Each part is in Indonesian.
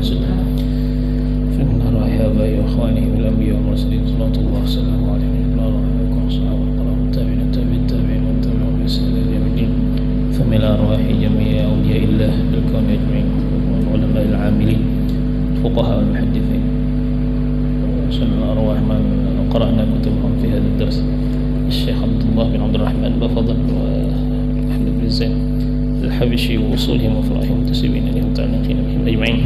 وسلم فمن أرواح آبائي وإخواني والأنبياء والمرسلين صلوات الله وسلامه عليهم وعلى آله وصحبه الكرام والتابعين والتابعين والتابعين بإحسان إلى يوم الدين فمن أرواح جميع أولياء الله بالكون أجمعين والعلماء العاملين الفقهاء والمحدثين وسلم أرواح من قرأنا كتبهم في هذا الدرس الشيخ عبد الله بن عبد الرحمن بفضل وأحمد بن زين الحبشي ووصولهم وفرائهم وتسليمين لهم تعليقين بهم أجمعين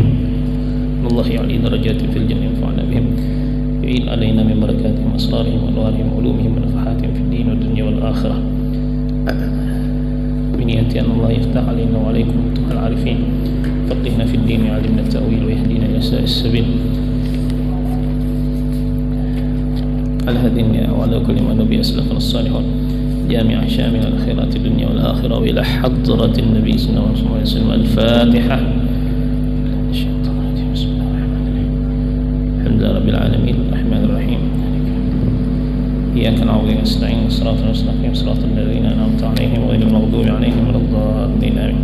الله يعلي درجات في الجنة ينفعنا بهم يعيد علينا من بركاتهم أسرارهم وأنوارهم وعلومهم ونفحاتهم في الدين والدنيا والآخرة بنيتي أن الله يفتح علينا وعليكم فتوح العارفين فقهنا في الدين وعلمنا التأويل ويهدينا إلى سواء السبيل على هدينا وعلى كل ما نبي أسلفنا الصالحون جامع شامل الخيرات الدنيا والآخرة وإلى حضرة النبي صلى الله عليه وسلم الفاتحة. بسم الله الرحمن الرحيم الحمد لله رب العالمين الرحمن الرحيم إياك نعبد ونستعين صراط المستقيم صراط الذين أنعمت عليهم غير المغضوب عليهم ولا الضالين آمين.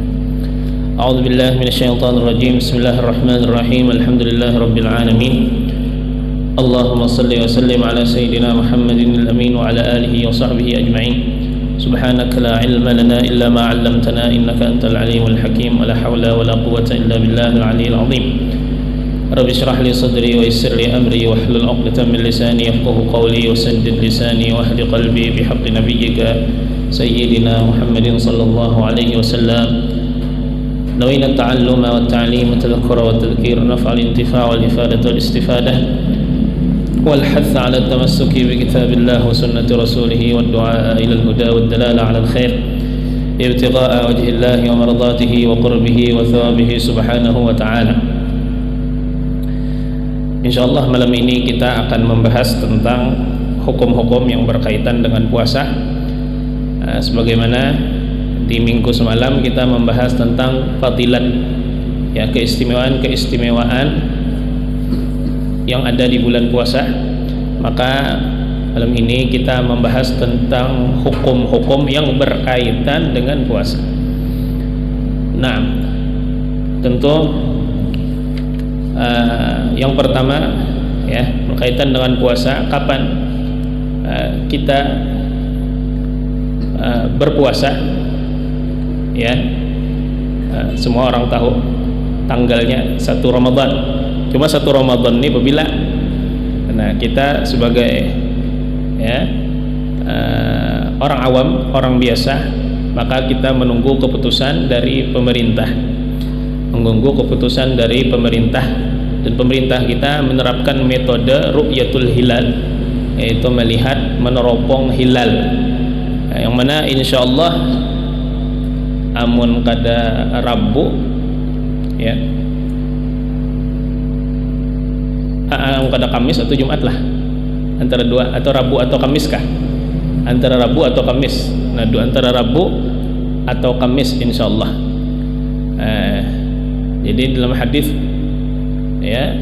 أعوذ بالله من الشيطان الرجيم بسم الله الرحمن الرحيم الحمد لله رب العالمين اللهم صل وسلم على سيدنا محمد الأمين وعلى آله وصحبه أجمعين سبحانك لا علم لنا إلا ما علمتنا إنك أنت العليم الحكيم ولا حول ولا قوة إلا بالله العلي العظيم رب اشرح لي صدري ويسر لي أمري واحلل عقدة من لساني يفقه قولي وسدد لساني واهد قلبي بحق نبيك سيدنا محمد صلى الله عليه وسلم نوينا التعلم والتعليم والتذكر والتذكير نفع الانتفاع والإفادة والاستفادة والحث على التمسك بكتاب الله وسنة رسوله والدعاء إلى الهدى والدلالة على الخير ابتغاء وجه الله ومرضاته وقربه وثوابه سبحانه وتعالى. InsyaAllah malam ini kita akan membahas tentang hukum-hukum yang berkaitan dengan puasa. Sebagaimana di minggu semalam kita membahas tentang fadilat, ya, keistimewaan yang ada di bulan puasa, maka malam ini kita membahas tentang hukum-hukum yang berkaitan dengan puasa. Nah, tentu yang pertama, ya, berkaitan dengan puasa, kapan kita berpuasa, ya, semua orang tahu tanggalnya 1 Ramadan. Cuma 1 Ramadan ini apabila kita sebagai, ya, orang awam, orang biasa, maka kita menunggu keputusan dari pemerintah, dan pemerintah kita menerapkan metode ru'yatul hilal, yaitu melihat meneropong hilal, yang mana insyaallah amun kada Rabu, ya, kada Kamis atau Jumat lah, antara dua, atau Rabu atau Kamis kah, antara Rabu atau Kamis. Nah, antara Rabu atau Kamis insyaallah. Jadi dalam hadis, ya,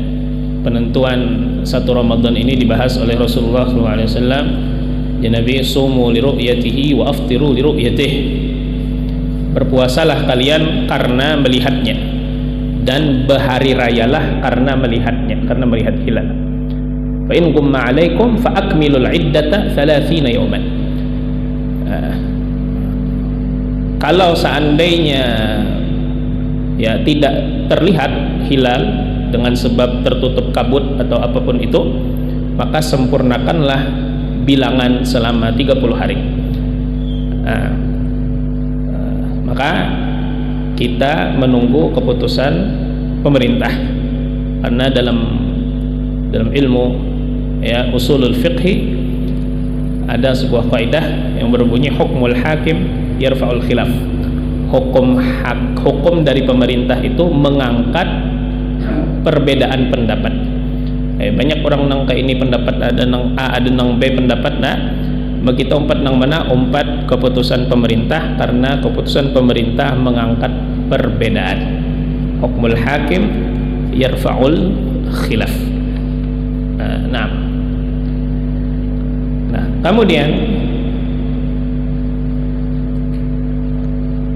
penentuan 1 Ramadan ini dibahas oleh Rasulullah SAW. Ya Nabi, sumu li ru'yatihi wa aftiru li ru'yatihi, berpuasalah kalian karena melihatnya dan berhari rayalah karena melihatnya, karena melihat hilal. Fa in qumma 'alaikum fa akmilul 'iddata 30 yawman. Kalau seandainya, ya, tidak terlihat hilal dengan sebab tertutup kabut atau apapun itu, maka sempurnakanlah bilangan selama 30 hari. Maka kita menunggu keputusan pemerintah, karena dalam ilmu, ya, usulul fiqhi ada sebuah kaidah yang berbunyi hukmul hakim yarfa'ul khilaf. Hukum dari pemerintah itu mengangkat perbedaan pendapat. Banyak orang nang ke ini pendapat ada nang A, ada nang B pendapat. Nah, bagi kita umpat nang mana umpat keputusan pemerintah, karena keputusan pemerintah mengangkat perbedaan. Hukmul hakim yarfa'ul khilaf. Nah, kemudian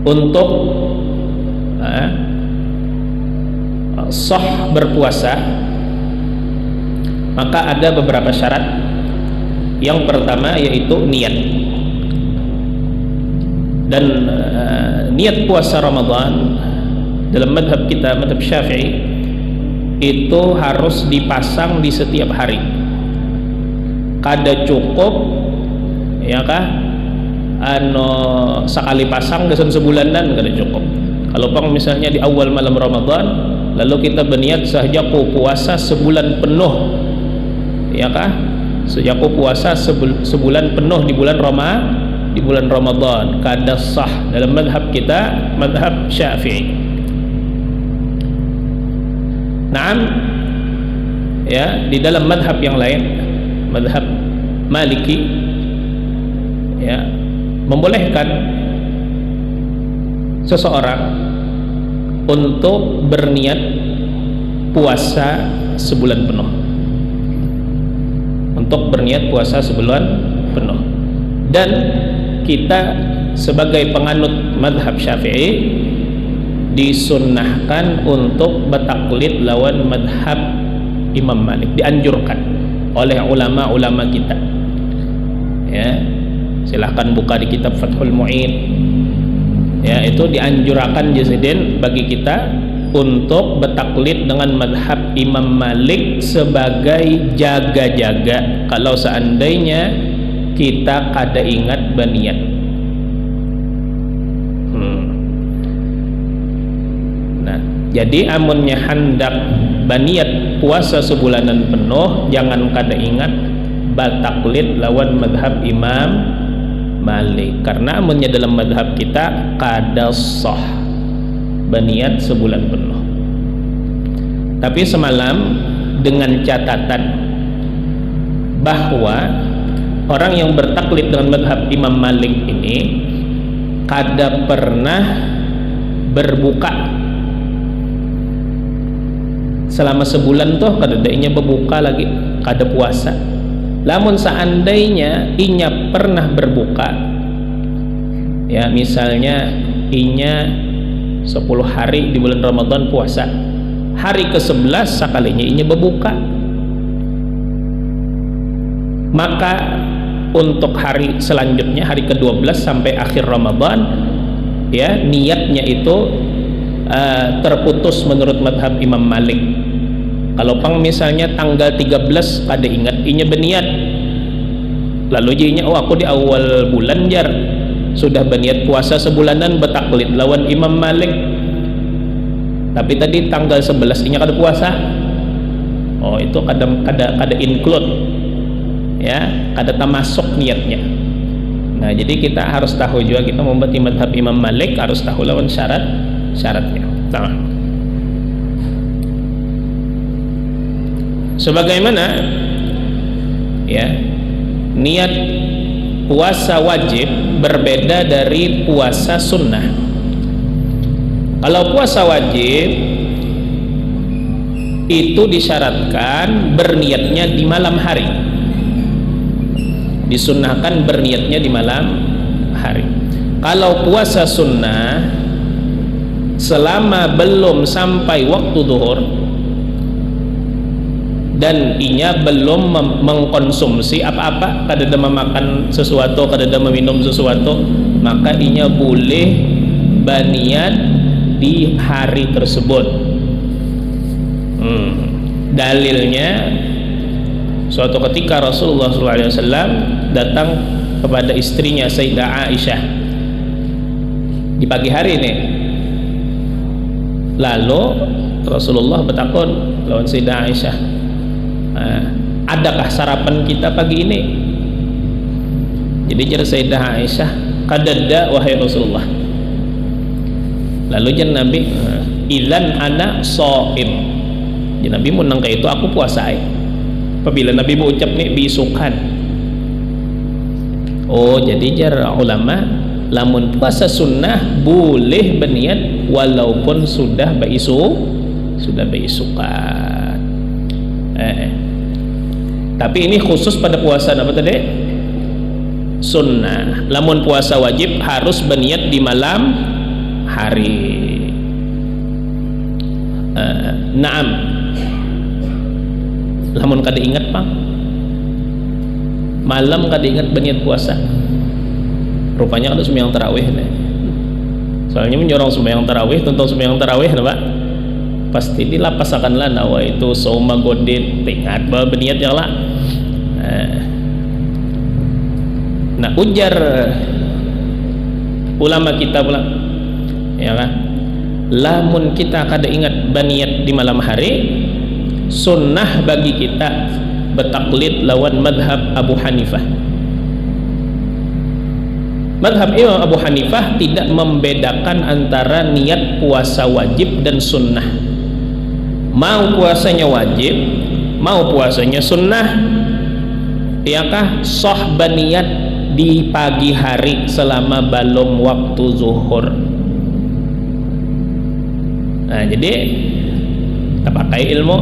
untuk sah berpuasa, maka ada beberapa syarat. Yang pertama yaitu niat. Dan niat puasa Ramadan dalam madhab kita, madhab Syafi'i, itu harus dipasang di setiap hari. Kada cukup ya kah sekali pasang desan sebulanan, kada cukup. Kalau pang misalnya di awal malam Ramadan lalu kita berniat saja ku puasa sebulan penuh, ya kah, sejak ku puasa sebulan penuh di bulan Ramadan, kada sah dalam madhab kita, madhab Syafi'i. Naam, ya, di dalam madhab yang lain, madhab Maliki, ya, membolehkan seseorang untuk berniat puasa sebulan penuh, untuk berniat puasa sebulan penuh. Dan kita sebagai penganut madhab Syafi'i disunnahkan untuk bertaklid lawan madhab Imam Malik, dianjurkan oleh ulama-ulama kita. Ya, silahkan buka di kitab Fathul Mu'in. Ya, itu dianjurkan jasadin bagi kita untuk bertaklid dengan madhab Imam Malik sebagai jaga-jaga kalau seandainya kita kada ingat berniat. Nah, jadi amunnya hendak berniat puasa sebulanan penuh, jangan kada ingat bertaklid lawan madhab Imam Malik, karena amunnya dalam madhab kita kada sah berniat sebulan penuh. Tapi semalam dengan catatan bahwa orang yang bertaklid dengan madhab Imam Malik ini kada pernah berbuka selama sebulan tuh, kada inya berbuka lagi, kada puasa. Lamun seandainya inya pernah berbuka, ya misalnya inya 10 hari di bulan Ramadan puasa, hari ke-11 sekalinya inya berbuka, maka untuk hari selanjutnya, hari ke-12 sampai akhir Ramadan, ya, niatnya itu terputus menurut madhab Imam Malik. Kalau pang misalnya tanggal 13 kada ingat inya berniat, lalu jadinya oh aku di awal bulan jar sudah berniat puasa sebulanan, bertaklid lawan Imam Malik, tapi tadi tanggal 11 inya kada puasa, oh itu kada include, ya, kada termasuk niatnya. Nah, jadi kita harus tahu juga, kita membuat madhab Imam Malik harus tahu lawan syaratnya. Nah, sebagaimana, ya, niat puasa wajib berbeda dari puasa sunnah. Kalau puasa wajib itu disyaratkan berniatnya di malam hari, disunnahkan berniatnya di malam hari. Kalau puasa sunnah selama belum sampai waktu zuhur dan inya belum mengkonsumsi apa-apa, kada ada memakan sesuatu, kada ada meminum sesuatu, maka inya boleh berniat di hari tersebut. Dalilnya, suatu ketika Rasulullah SAW datang kepada istrinya Sayyidah Aisyah di pagi hari ini, lalu Rasulullah bertakun lawan Sayyidah Aisyah, adakah sarapan kita pagi ini? Jadi jar Sayyidah Aisyah, kadada wahai Rasulullah. Lalu jan Nabi, idzan ana shaim. Jan Nabi mun nangka itu aku puasa. Apabila Nabi mengucap nih bisukan, oh jadi jar ulama, lamun puasa sunnah boleh berniat walaupun sudah beisukan. Tapi ini khusus pada puasa apa tadi? Sunnah. Lamun puasa wajib harus berniat di malam hari. Naam, lamun kada ingat pang malam kada ingat berniat puasa, rupanya kada sembahyang tarawih nih. Soalnya menyorong sembahyang tarawih, tentang sembahyang tarawih Pak, pasti dilapasakanlah nawa itu soma godin, ingat bahwa berniat ya lah. Nah, ujar ulama kita pula, ya kan, lamun kita kada ingat berniat di malam hari, sunnah bagi kita bertaklid lawan madhab Abu Hanifah. Madhab Imam Abu Hanifah tidak membedakan antara niat puasa wajib dan sunnah. Mau puasanya wajib, mau puasanya sunnah, iakah sah berniat di pagi hari selama belum waktu zuhur. Nah, jadi kita pakai ilmu,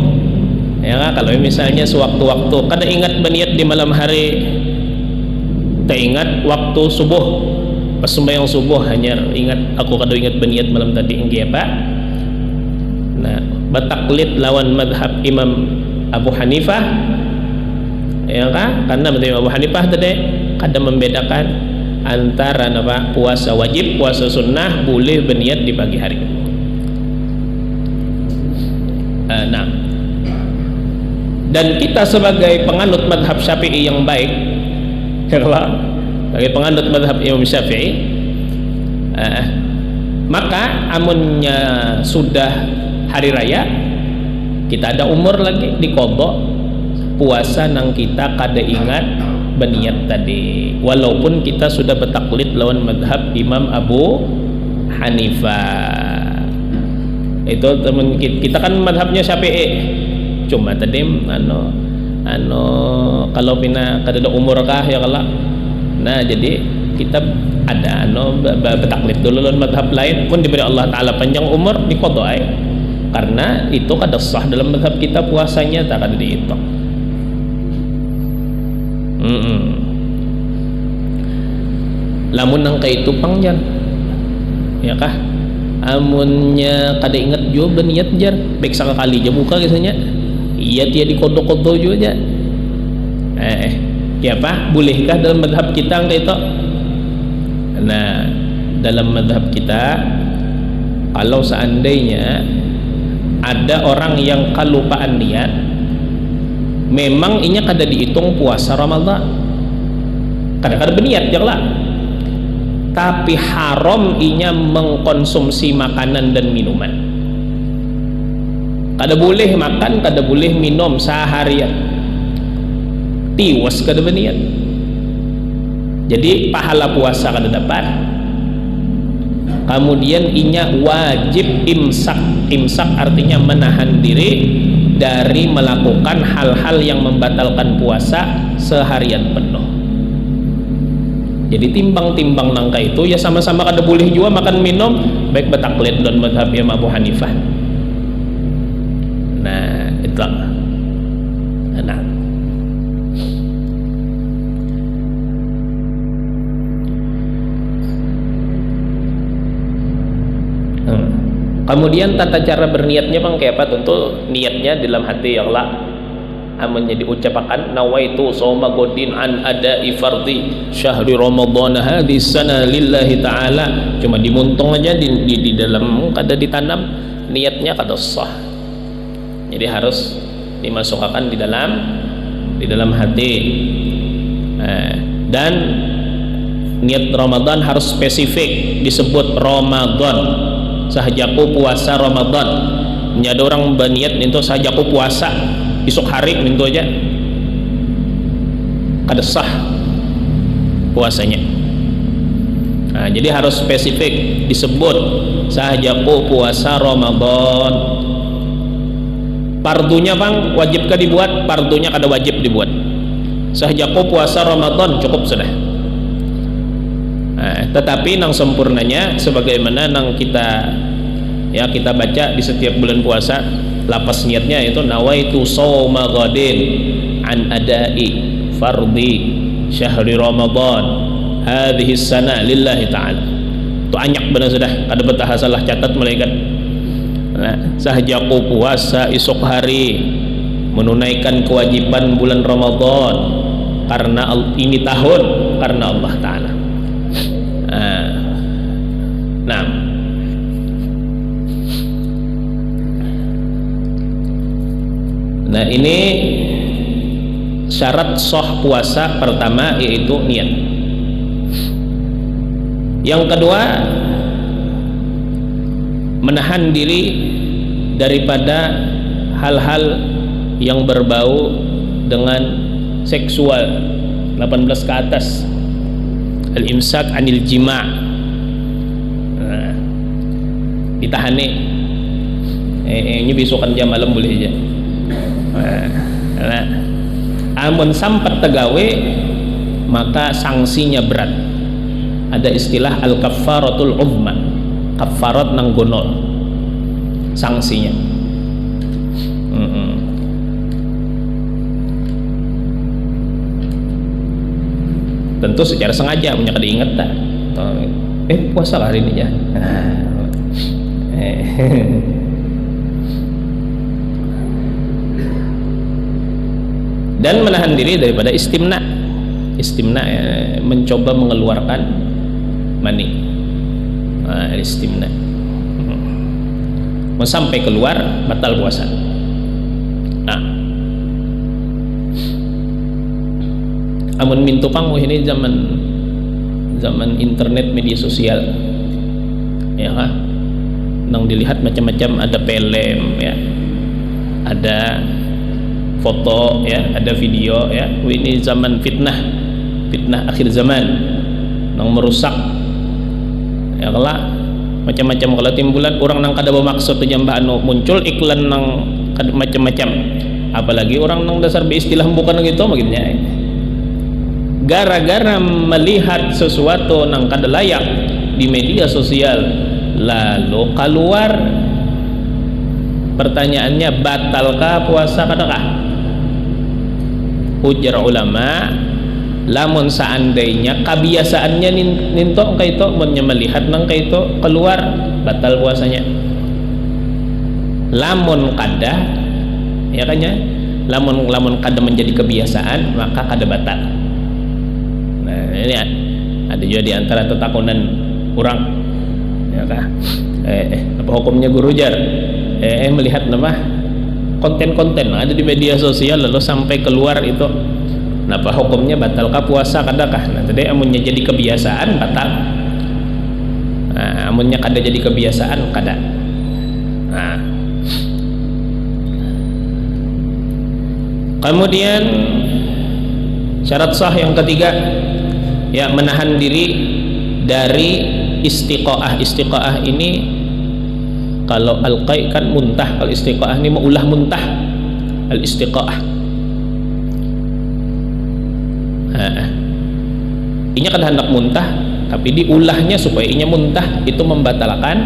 ya kan? Kalau misalnya sewaktu-waktu kada ingat berniat di malam hari, tak ingat waktu subuh, pas sembahyang subuh hanya ingat aku kada ingat berniat malam tadi engge apa. Nah, bertaklid lawan madhab Imam Abu Hanifah, ya kan? Karena madhab Abu Hanifah tadi kada membedakan antara apa puasa wajib, puasa sunnah, boleh berniat di pagi hari. Nah, dan kita sebagai penganut madhab Syafi'i yang baik, sebagai penganut madhab Imam Syafi'i, maka amunnya sudah hari raya, kita ada umur lagi dikodok puasa nang kita kada ingat berniat tadi, walaupun kita sudah bertaklid lawan madhab Imam Abu Hanifah. Itu teman kita kan madhabnya Syafi'i, cuma tadi kalau pina kada ada umur kah ya kalau, nah jadi kita ada bertaklid dulu lawan madhab lain, pun diberi Allah Taala panjang umur diqadai, karena itu kada sah dalam madhab kita puasanya tak kada dihitung. Lamun nang itu pangjan, ya kah? Amunnya kada ingat juga berniat jar, baik sekali aja buka biasanya. Iya dia dikodok-kodok juga. Ya apa? Bolehkah dalam madhab kita angka itu? Nah, dalam madhab kita, kalau seandainya ada orang yang kelupaan niat, memang inya kada dihitung puasa Ramadan, kada berniat janganlah, tapi haram inya mengkonsumsi makanan dan minuman. Kada boleh makan, kada boleh minum seharian, tiwas kada berniat, jadi pahala puasa kada dapat. Kemudian inya wajib imsak. Imsak artinya menahan diri dari melakukan hal-hal yang membatalkan puasa seharian penuh. Jadi timbang-timbang nangka itu ya sama-sama kada boleh juga makan minum, baik bertaklid dan madhab Imam Abu Hanifah. Nah, itu nah. Kemudian tata cara berniatnya bang kayak apa? Tentu niatnya dalam hati ya Allah. Amunnya diucapkan nawaitu shauma godin an ada'i fardhi syahri ramadhan hadhihi sana lillahi ta'ala, cuma dimuntung aja di dalam kada ditanam, niatnya kada sah. Jadi harus dimasukkan di dalam hati. Dan niat Ramadan harus spesifik, disebut Ramadan, sahajaku puasa Ramadan. Menjadi orang berniat itu sahajaku puasa esok hari itu aja kada sah puasanya. Nah, jadi harus spesifik disebut sahajaku puasa Ramadan. Pardunya bang wajibkah dibuat? Pardunya kada wajib dibuat. Sahajaku puasa Ramadan cukup sudah. Nah, tetapi nang sempurnanya sebagaimana nang kita baca di setiap bulan puasa, lapas niatnya itu nawaitu shauma ghadin an ada'i fardhi syahri Ramadan hadhihi sana lillahi ta'ala. Itu anyak benar sudah, kada betah salah catat malaikat. Nah, sahjaku puasa esok hari menunaikan kewajiban bulan Ramadan karena ini tahun karena Allah Ta'ala. Nah, nah ini syarat sah puasa pertama yaitu niat. Yang kedua, menahan diri daripada hal-hal yang berbau dengan seksual 18 ke atas, al-imsak anil jima'. Nah, ditahan nih, ini besokan jam malam boleh aja. Nah, amun sampai tegawe maka sanksinya berat. Ada istilah al-kaffaratul uzma, kafarat nang gonol sanksinya. Tentu secara sengaja punya kada inget tak puasa lah hari ini ya. Dan menahan diri daripada istimna, mencoba mengeluarkan mani, istimna. Mau sampai keluar batal puasa. Nah, amun mintu pang ini zaman internet, media sosial, ya kan? Nang dilihat macam-macam, ada film ya, ada foto ya, ada video ya. Ini zaman fitnah akhir zaman nang merusak ya, kelak macam-macam kalau timbulan orang nang kada bermaksud jamba anu muncul iklan nang macam-macam, apalagi orang nang dasar beristilah bukan gitu maksudnya. Gara-gara melihat sesuatu nang kada layak di media sosial lalu keluar, pertanyaannya batalkah puasa kadakah? Ujar ulama, lamun seandainya kebiasaannya nintok kaito munnya melihat nang kaito keluar batal puasanya. Lamun kada ya kan ya, lamun kada menjadi kebiasaan maka kada batal. Nah ini ada juga di antara tetakunan orang ya kah, apa hukumnya guru jar melihat nama konten-konten ada di media sosial lalu sampai keluar itu, apa hukumnya batalkah puasa kadakah? Nah tadi amunnya jadi kebiasaan batal, amunnya kada jadi kebiasaan kada. Nah, kemudian syarat sah yang ketiga ya, menahan diri dari istiqaah. Istiqaah ini kalau al-qai kan muntah, kalau istiqaah ini maulah muntah, al-istiqaah. Inya kan hendak muntah tapi diulahnya supaya inya muntah, itu membatalkan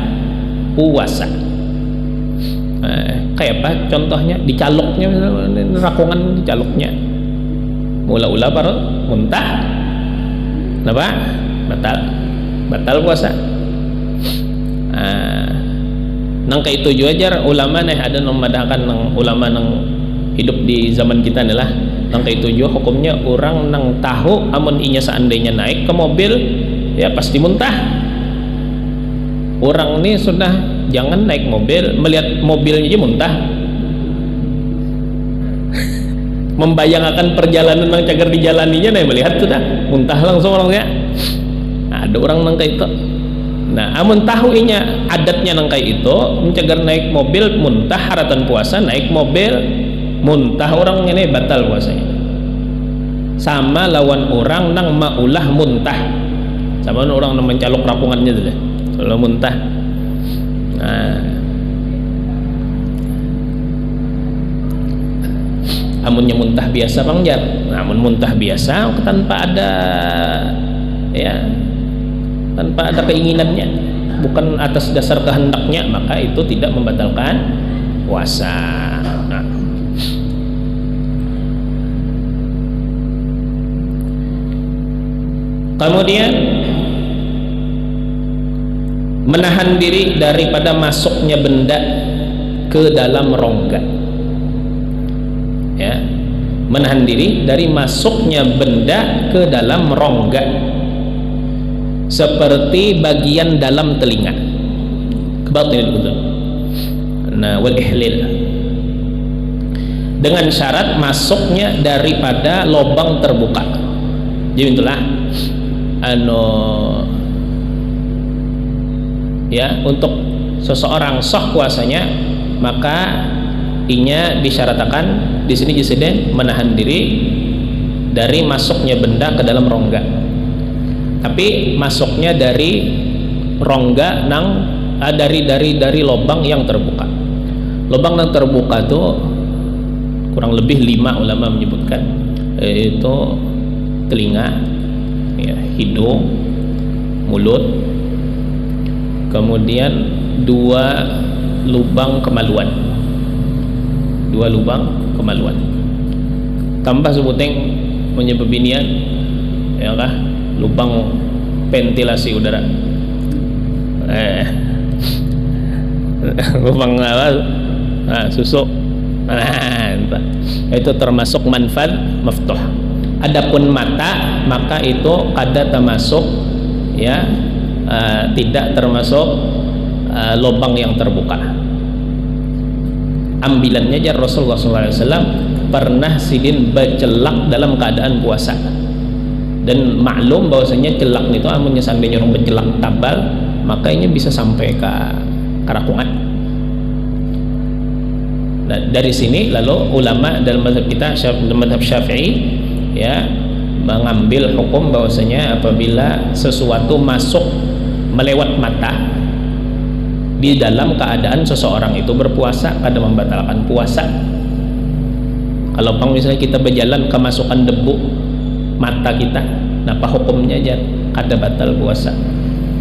puasa. Kayak apa contohnya? Dicaloknya, rakungan dicaloknya mula-ula baru muntah, apa? Batal puasa. Nang kayak itu juga ulama nih ada memadahkan nang ulama nang hidup di zaman kita adalah nang kayak itu juga hukumnya orang nang tahu amun inya seandainya naik ke mobil ya pasti muntah. Orang ini sudah jangan naik mobil, melihat mobilnya aja muntah. Membayangkan perjalanan nang cagar dijalaninya nih melihat sudah muntah langsung orangnya. Nah, ada orang nang kayak itu. Nah, amun tahu inya adatnya nang kayak itu mencagar naik mobil muntah, haratan puasa naik mobil muntah, orang ini batal puasanya. Sama lawan orang nang maulah muntah, sama orang nang mencalok rapungannya dulu kalau muntah. Nah, amunnya muntah biasa bangjar, namun muntah biasa tanpa ada ya, tanpa ada keinginannya, bukan atas dasar kehendaknya, maka itu tidak membatalkan puasa. Nah, kemudian menahan diri daripada masuknya benda ke dalam rongga. Ya, menahan diri dari masuknya benda ke dalam rongga, seperti bagian dalam telinga, ke batinil udhun. Nah, wal ihlil, dengan syarat masuknya daripada lubang terbuka. Jadi itulah ya, untuk seseorang sah puasanya, maka inya disyaratkan di sini disebut menahan diri dari masuknya benda ke dalam rongga. Tapi masuknya dari rongga dari lubang yang terbuka. Lubang yang terbuka itu kurang lebih 5 ulama menyebutkan, yaitu telinga, ya, hidung, mulut, kemudian 2 lubang kemaluan, 2 lubang kemaluan, tambah sebuteng menyebabinian, ya kah, lubang ventilasi udara, lubang susuk, itu termasuk manfad maftuh. Adapun mata, maka itu kada termasuk, ya, tidak termasuk lubang yang terbuka. Ambilannya aja Rasulullah SAW pernah sidin bercelak dalam keadaan puasa, dan maklum bahwasanya celak itu amunnya seandainya orang bercelak tabal, maka ini bisa sampai ke karakungan. Nah, dari sini lalu ulama dalam mazhab kita, dalam mazhab Syafi'i, ya, mengambil hukum bahwasanya apabila sesuatu masuk melewat mata di dalam keadaan seseorang itu berpuasa, kada membatalkan puasa. Kalau misalnya kita berjalan kemasukan debu mata kita, apa hukumnya aja? Kada batal puasa.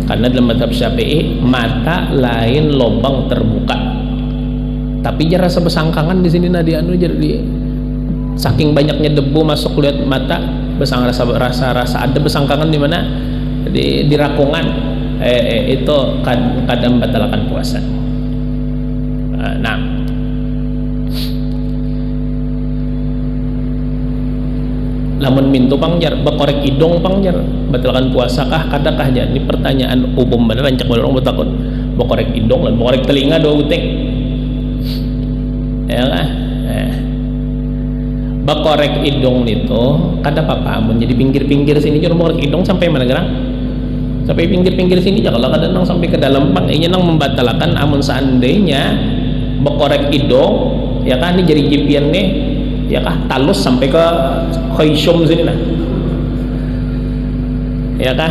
Karena dalam mazhab Syafi'i mata lain lubang terbuka. Tapi jangan rasa bersangkangan di sini nadianu, jadi saking banyaknya debu masuk lihat mata, rasa ada bersangkangan di mana, di rakungan, itu kadang membatalkan puasa. Nah, lamun mintu pangjar bekorek hidung pangjar batalkan puasa kah kadakah? Jadi pertanyaan umum bener, rancak orang bertakut bekorek hidung dan bekorek telinga 2 utek, ya kan? Bekorek hidung itu kada apa-apa, amun jadi pinggir-pinggir sini jangan bekorek hidung sampai mana gerang, sampai pinggir-pinggir sini aja. Kalau kada nang sampai ke dalam pang, ini nang membatalkan. Amun seandainya bekorek hidung, ya kan, ini jadi jipian nih, ya kah, talus sampai ke khoisyum sini nah, ya kah,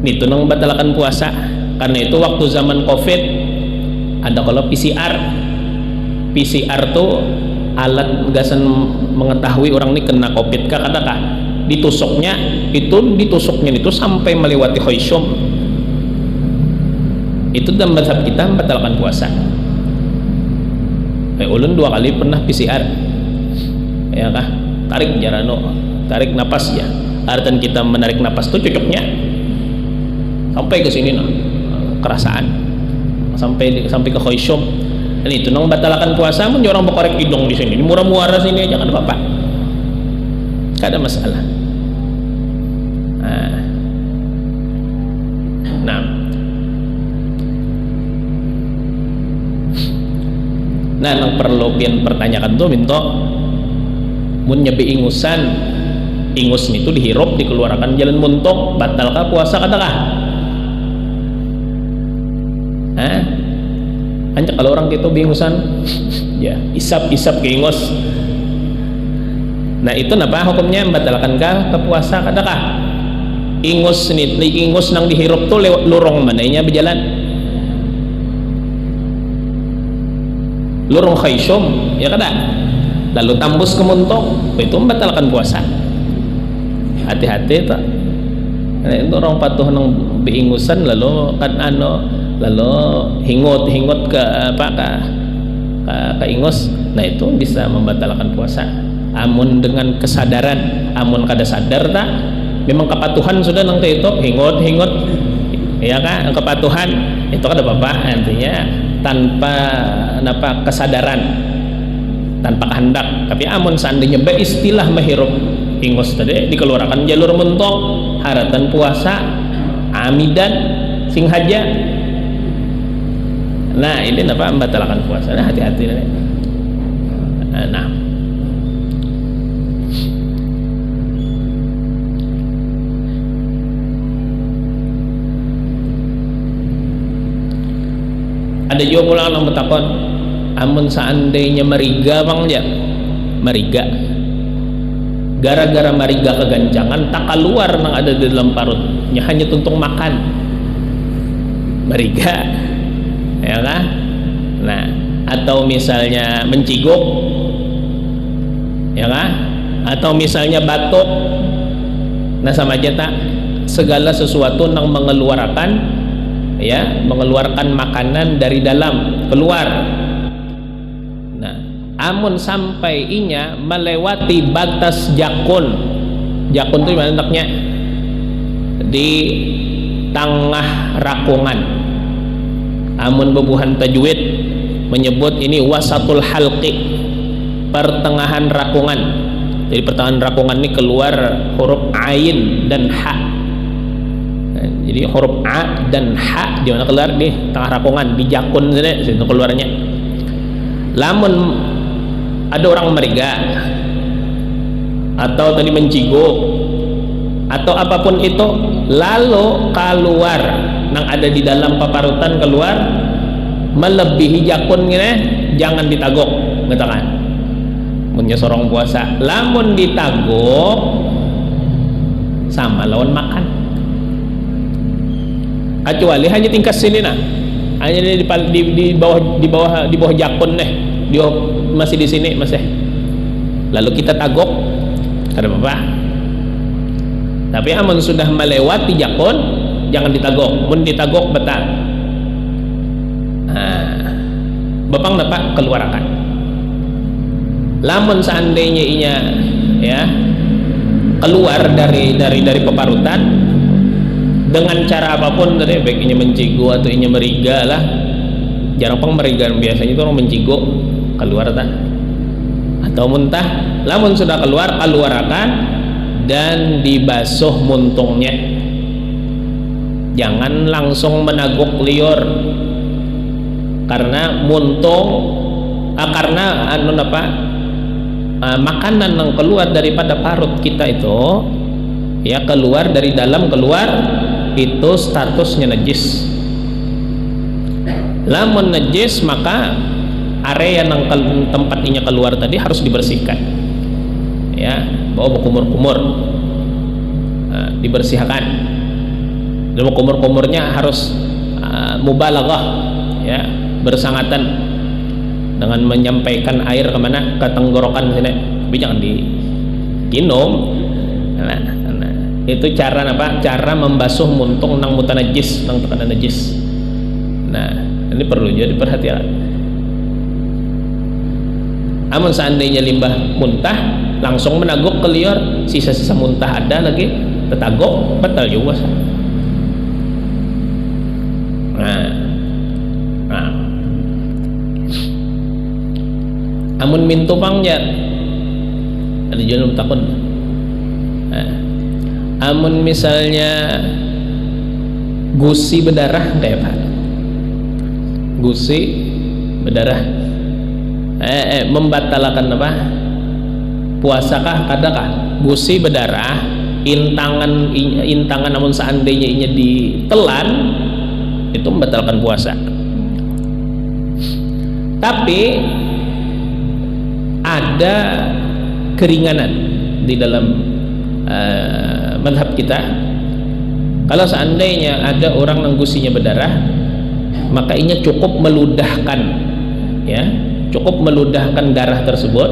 itu nang membatalkan puasa. Karena itu waktu zaman COVID ada kalau PCR tuh alat gasan mengetahui orang ini kena COVID kah kada kah, ditusuknya itu sampai melewati khoisyum, itu dalam mazhab kita membatalkan puasa. Ulun 2 kali pernah PCR, ya kah, tarik napas ya, artian kita menarik napas tuh cocoknya sampai ke sini nah, kerasaan sampai ke khoisyum. Dan itu nang batalkan puasa. Mun orang bekorek hidung di sini, di murah-murah sini aja kan apa-apa, kada masalah. Nah, nang perlu pian pertanyakan tuh minta mun nyebi ingus itu dihirup dikeluarkan jalan muntok, batalkah puasa kadakah? Anjak kalau orang gitu bingusan ya isap ke ingus. Nah, itu napa hukumnya membatalkankah ke puasa kadakah? Ingus nang dihirup tuh lewat lorong mananya berjalan? Lorong khoisyum, ya kada, lalu tambus ke muntok, itu membatalkan puasa. Hati-hati tak. Nah, itu orang patuh nang beingusan lalu kan lalu hingut ke ingus, nah itu bisa membatalkan puasa. Amun dengan kesadaran, amun kada sadar tak, memang kepatuhan sudah nang itu hingut ya kan, kepatuhan itu kan apa artinya tanpa kesadaran, tanpa kehendak. Tapi amun seandainya beristilah menghirup ingos tadi dikeluarkan jalur mentok haratan puasa amidan sing haja, nah ini membatalkan puasa. Nah, hati-hati. Nah, ada juga pula orang bertakon, amun seandainya meriga bang ya, meriga gara-gara meriga kegancangan tak keluar nang ada di dalam parutnya, hanya tuntung makan meriga, ya kan? Nah, atau misalnya menciguk, ya kan? Atau misalnya batuk, nah sama aja tak, segala sesuatu yang mengeluarkan, ya, mengeluarkan makanan dari dalam keluar. Nah, amun sampai inya melewati batas jakun itu mana letaknya di tengah rakungan. Amun bebuhan tajwid menyebut ini wasatul halqi, pertengahan rakungan. Jadi pertengahan rakungan ini keluar huruf ain dan ha. Jadi huruf a dan ha di mana keluar di tengah rakungan, di jakun saja situ keluarnya. Lamun ada orang meriga atau tadi menciguk atau apapun itu lalu keluar nang ada di dalam paparutan keluar melebihi jakun gini, jangan ditagok, ngatakan punya sorong puasa. Lamun ditagok sama lawan makan, kecuali hanya tingkat sini nah, hanya di bawah jakun nih, dia masih di sini masih, lalu kita tagok ada apa? Tapi amun sudah melewati jakun jangan ditagok, mun ditagok betal. Nah, bapang dapat keluarkan. Lamun seandainya inya ya keluar dari paparutan dengan cara apapun tadi, baik inya mencigo atau inya meriga lah, jarang pang meriga, biasanya itu orang mencigo keluar tak atau muntah. Lamun sudah keluar, keluarkan dan dibasuh muntungnya, jangan langsung menaguk liur, karena muntung karena makanan yang keluar daripada parut kita itu ya keluar dari dalam, keluar itu statusnya najis. Lamun najis maka area yang tempatnya keluar tadi harus dibersihkan, ya, bawa kumur-kumur, dibersihkan. Dan kumur-kumurnya harus mubalaghah, ya, bersangatan dengan menyampaikan air kemana, ke tenggorokan sini, tapi jangan diminum. Nah, itu cara apa? Cara membasuh muntung nang mutanajis, nang tekanan najis. Nah, ini perlu jadi perhatian. Amun seandainya limbah muntah langsung menaguk ke liur, sisa-sisa muntah ada lagi tetaguk, batal juga. Nah, amun mintu pangnya ada jual takun. Amun misalnya gusi berdarah kayak apa? Gusi berdarah membatalkan apa? Puasakah? Adakah gusi berdarah intangan namun seandainya inya ditelan itu membatalkan puasa. Tapi ada keringanan di dalam mazhab kita. Kalau seandainya ada orang yang gusinya berdarah, maka inya cukup meludahkan, ya, cukup meludahkan darah tersebut.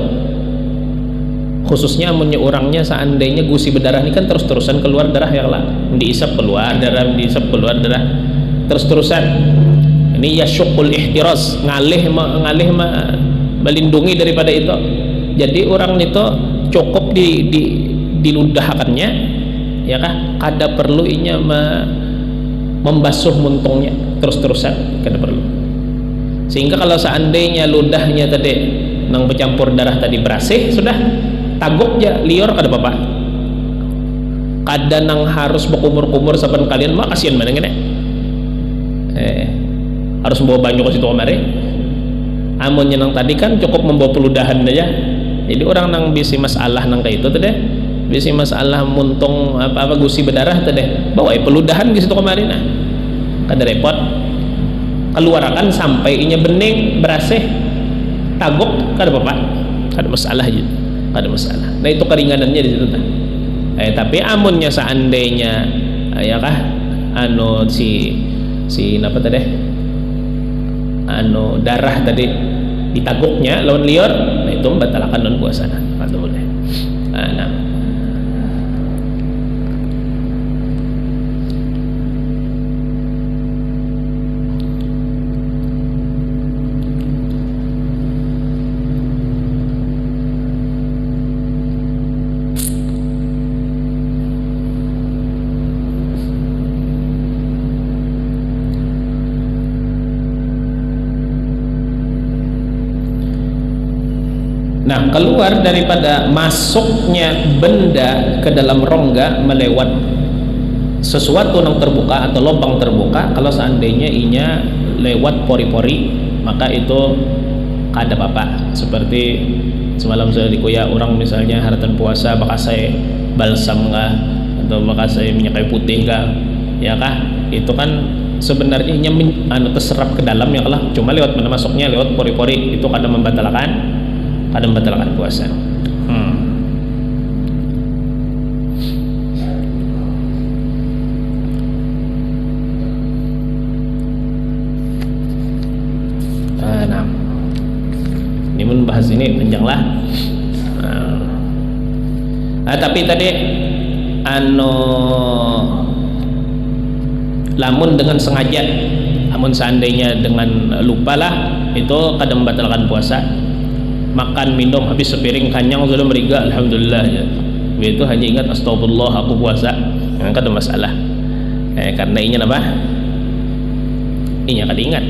Khususnya amunnya orangnya seandainya gusi berdarah ini kan terus-terusan keluar darah, ya lah, diisap keluar darah, diisap keluar darah terus-terusan. Ini ya syukul ihtiras, ngalih melindungi daripada itu. Jadi orang itu cukup diludahkannya, ya kah? Kada perlu inya membasuh muntungnya terus-terusan kada perlu. Sehingga kalau seandainya ludahnya tadi nang bercampur darah tadi berasih, sudah taguk ya liur kada apa-apa. Kada nang harus berkumur-kumur saban kalian mah kasihan mana ngene. Harus membawa banyu ke situ kemari. Amunnya nang tadi kan cukup membawa peludahan aja. Jadi orang nang bisi masalah nang kayak itu tadi, bisi masalah muntung apa gusi berdarah tadi, bawa peludahan ke situ kemari nah. Kada repot. Keluarkan sampai inya bening berasih taguk kada apa-apa, kada masalah aja, kada masalah. Nah itu keringanannya di situ tah. Tapi amunnya seandainya ya kah si apa tadi darah tadi ditaguknya lawan liur, nah itu membatalkan non puasa atau boleh. Nah Nah, keluar daripada masuknya benda ke dalam rongga melewat sesuatu yang terbuka atau lubang terbuka, kalau seandainya inya lewat pori-pori, maka itu kada apa-apa. Seperti semalam sudah dikuya orang misalnya haratan puasa bakasai balsam kah atau bakasai minyak kayu putih kah, ya kah? Itu kan sebenarnya inya terserap ke dalam ya kalah, cuma lewat mana masuknya lewat pori-pori, itu kada membatalkan puasa. Nah, ini membahas ini panjang lah. Tapi tadi lamun dengan sengaja, namun seandainya dengan lupa lah, itu kadang membatalkan puasa. Makan minum habis sepiring kanyang sudah meriga, alhamdulillah ya. Itu hanya ingat astagfirullah aku puasa, yang kada masalah. Karena inya apa? Inya kada ingat.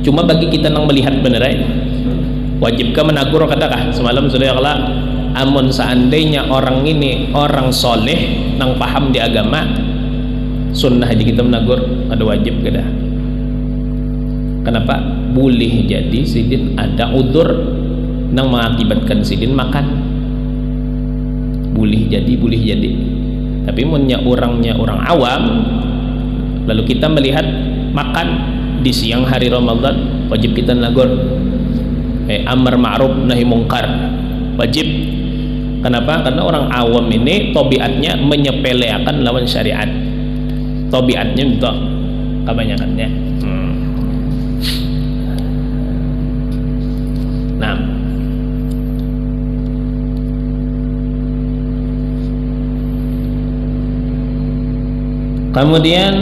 Cuma bagi kita nang melihat bener wajibkah menagur kadakah? Semalam sudah kala amun seandainya orang ini orang soleh nang paham di agama, sunnah aja kita menagur, kada wajib kada. Kenapa? Boleh jadi sidin ada udur nang mengakibatkan sidin makan, boleh jadi. Tapi munnya orangnya orang awam, lalu kita melihat makan di siang hari Ramadan, wajib kita nagur. Amar ma'ruf nahi mungkar wajib. Kenapa? Karena orang awam ini tabiatnya menyepelekan lawan syariat, tabiatnya itu kebanyakannya. Nah, kemudian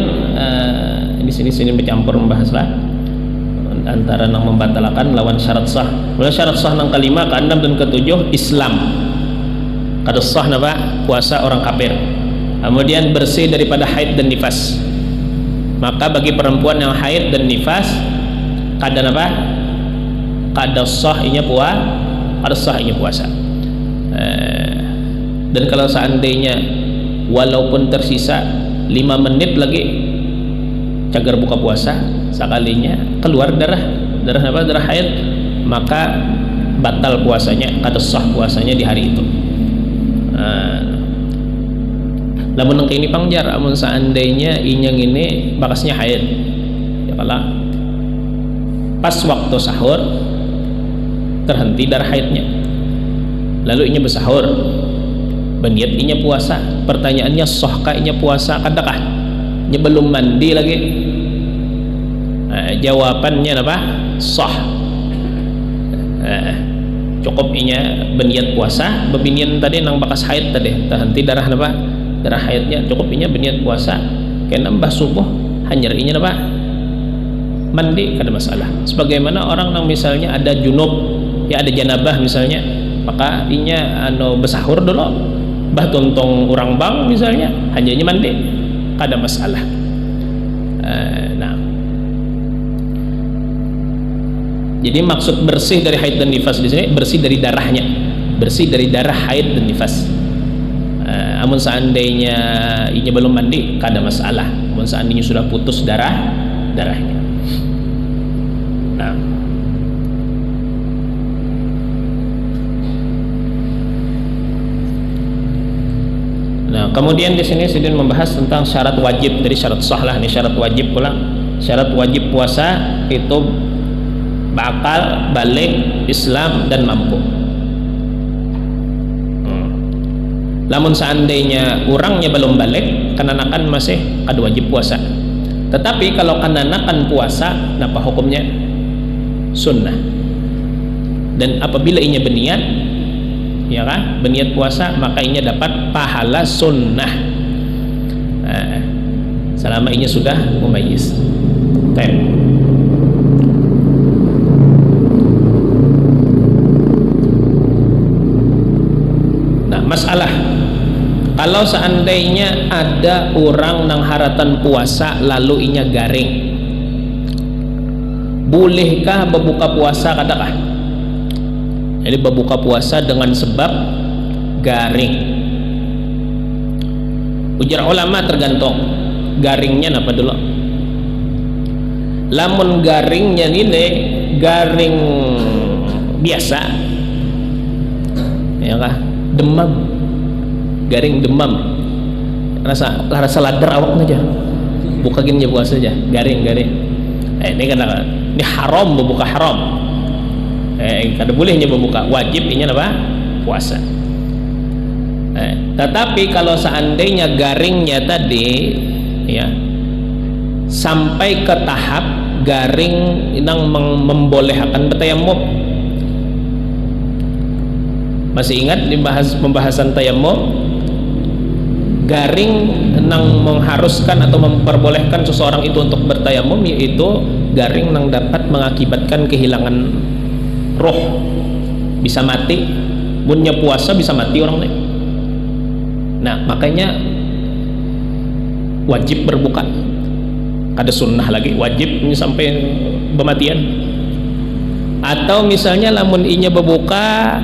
di sini bercampur membahaslah antara nang membatalkan lawan syarat sah. Mulai syarat sah nang kelima, keenam dan ketujuh Islam. Kada sah napa? Puasa orang kafir. Kemudian bersih daripada haid dan nifas. Maka bagi perempuan yang haid dan nifas kada napa? Kada sah inya puasa. Dan kalau seandainya walaupun tersisa 5 menit lagi cagar buka puasa, sekalinya keluar darah haid, maka batal puasanya, kada sah puasanya di hari itu. Lamun nang ini pangjar, amun seandainya inyang ini bakasnya haid, ya kala pas waktu sahur terhenti darah haidnya, lalu inya bersahur, berniat inya puasa. Pertanyaannya sahkah inya puasa kadakah? Inya belum mandi lagi. Jawabannya apa? Sah. Cukup inya berniat puasa, bebinian tadi nang bakas haid tadi, terhenti darah apa? Darah haidnya, cukup inya berniat puasa. Kena mbah subuh hanyar inya apa? Mandi, kada masalah. Sebagaimana orang nang misalnya ada junub, ya ada janabah misalnya, maka inya bersahur dulu. Bah tuntong orang bang misalnya hanya mandi, kada masalah. Jadi maksud bersih dari haid dan nifas di sini bersih dari darahnya, bersih dari darah haid dan nifas. Namun seandainya ini belum mandi, kada masalah. Namun seandainya sudah putus darahnya. Nah, kemudian di sini Sidin membahas tentang syarat wajib. Dari syarat sahlah nih, syarat wajib pula. Syarat wajib puasa itu bakal, balik, Islam dan mampu. Namun seandainya orangnya belum balik, kananakan masih kada wajib puasa. Tetapi kalau kananakan puasa, apa hukumnya? Sunnah. Dan apabila inya berniat, ya kan, berniat puasa, maka inya dapat pahala sunnah. Selama inya sudah mumayyiz. Nah, masalah kalau seandainya ada orang nang haratan puasa lalu inya garing, bolehkah berbuka puasa kadakah? Jadi berbuka puasa dengan sebab garing. Ujar ulama tergantung garingnya apa dulu. Lamun garingnya nilai garing biasa, ya kah? Demam, garing demam, rasa ladar awak aja, buka gini puasa aja, garing. Ini kan ini haram, berbuka haram. Kada bolehnya berbuka, wajib ini apa? Puasa. Tetapi kalau seandainya garingnya tadi, ya, sampai ke tahap garing yang membolehkan bertayamum. Masih ingat di pembahasan tayamum, garing yang mengharuskan atau memperbolehkan seseorang itu untuk bertayamum, yaitu garing yang dapat mengakibatkan kehilangan roh, bisa mati. Punya puasa bisa mati orang lain. Nah, makanya wajib berbuka. Ada sunnah lagi, wajib ini sampai kematian. Atau misalnya lamun inya berbuka,